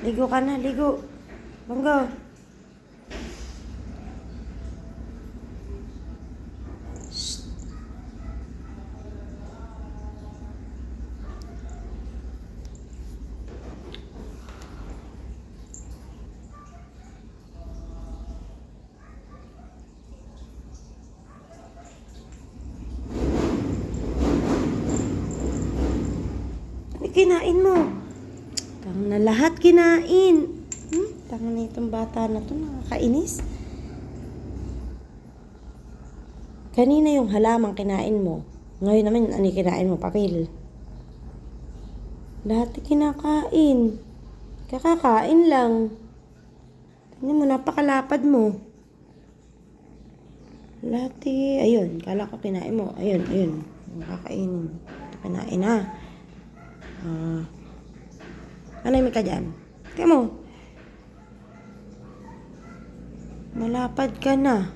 Ligo ka na, ligo. Bangga. Shh. Ano kinain mo? Tang na lahat kinain. Tang na itong bata na to, nakakainis. Kanina yung halamang kinain mo. Ngayon naman, ano yung kinain mo? Papel. Lahat kinakain. Kakakain lang. Tingnan mo, napakalapad mo. Lahat ayun, kala ko kinain mo. Ayun, ayun. Nakakainin. Ito kinain ha. Anay ka dyan? Tingnan mo. Malapad ka na.